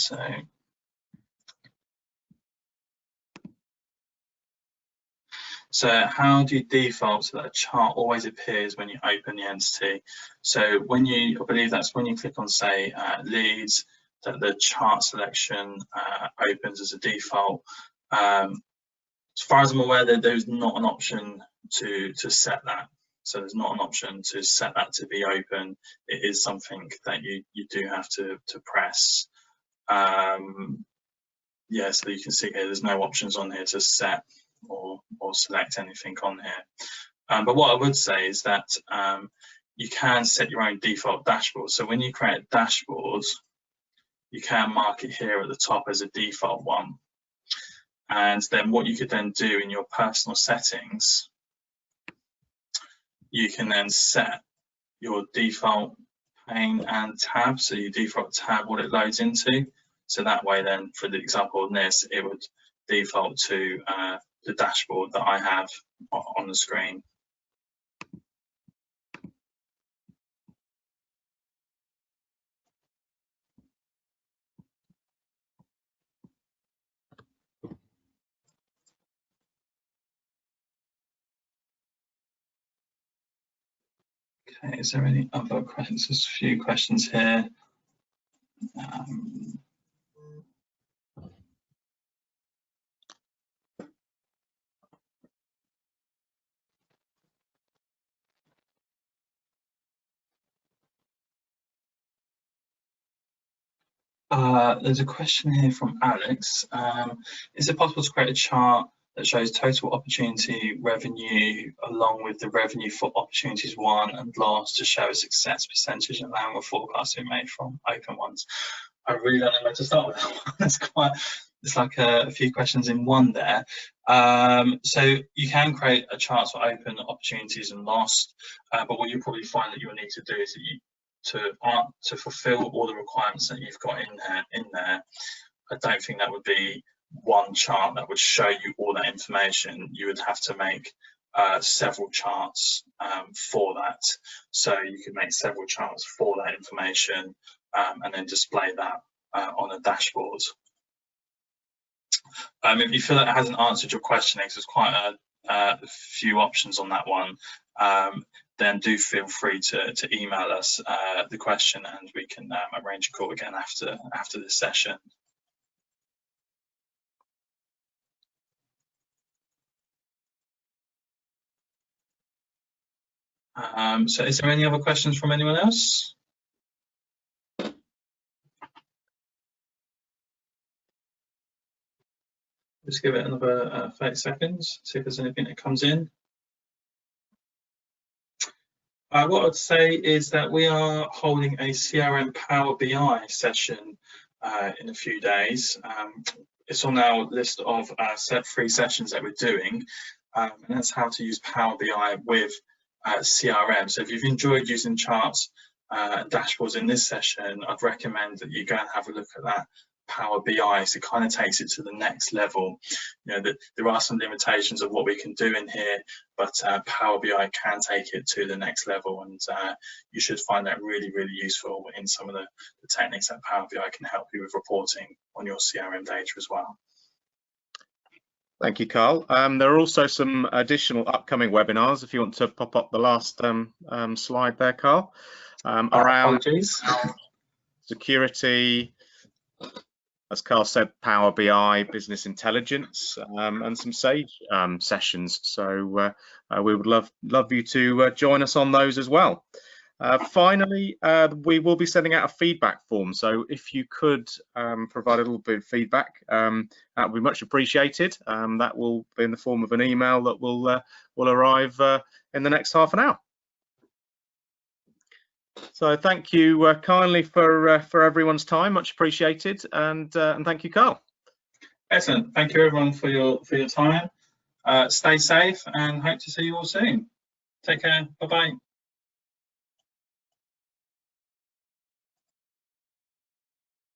So how do you default so that a chart always appears when you open the entity? So when you, I believe that's when you click on, say, leads, that the chart selection opens as a default. As far as I'm aware, there's not an option to set that. So there's not an option to set that to be open. It is something that you do have to press. Yeah, so you can see here, there's no options on here to set or select anything on here. But what I would say is that you can set your own default dashboard. So when you create dashboards, you can mark it here at the top as a default one. And then what you could then do in your personal settings, you can then set your default pane and tab. So your default tab, what it loads into. So that way then, for the example of this, it would default to the dashboard that I have on the screen. Okay, is there any other questions? There's a few questions here. There's a question here from Alex. Is it possible to create a chart that shows total opportunity revenue along with the revenue for opportunities won and lost to show a success percentage and allowing a forecast to be made from open ones? I really don't know where to start with that one. It's like a few questions in one there. So you can create a chart for open opportunities and lost, but what you'll probably find that you'll need to do is that to fulfill all the requirements that you've got in there, I don't think that would be one chart that would show you all that information. You would have to make several charts for that. So you could make several charts for that information and then display that on a dashboard. If you feel that it hasn't answered your question, because there's quite a few options on that one, then do feel free to email us the question, and we can arrange a call again after this session. So is there any other questions from anyone else? Just give it another 30 seconds, see if there's anything that comes in. What I'd say is that we are holding a CRM Power BI session in a few days. It's on our list of free sessions that we're doing, and that's how to use Power BI with CRM. So if you've enjoyed using charts and dashboards in this session, I'd recommend that you go and have a look at that Power BI. So it kind of takes it to the next level. You know, there are some limitations of what we can do in here, but Power BI can take it to the next level, and you should find that really, really useful in some of the techniques that Power BI can help you with reporting on your CRM data as well. Thank you, Carl. There are also some additional upcoming webinars, if you want to pop up the last slide there, Carl, around security, as Carl said, Power BI, business intelligence, and some Sage sessions. So we would love you to join us on those as well. Finally, we will be sending out a feedback form. So if you could provide a little bit of feedback, that would be much appreciated. That will be in the form of an email that will arrive in the next half an hour. So thank you kindly for everyone's time, much appreciated, and thank you, Carl. Excellent. Thank you everyone for your time. Stay safe and hope to see you all soon. Take care. Bye bye.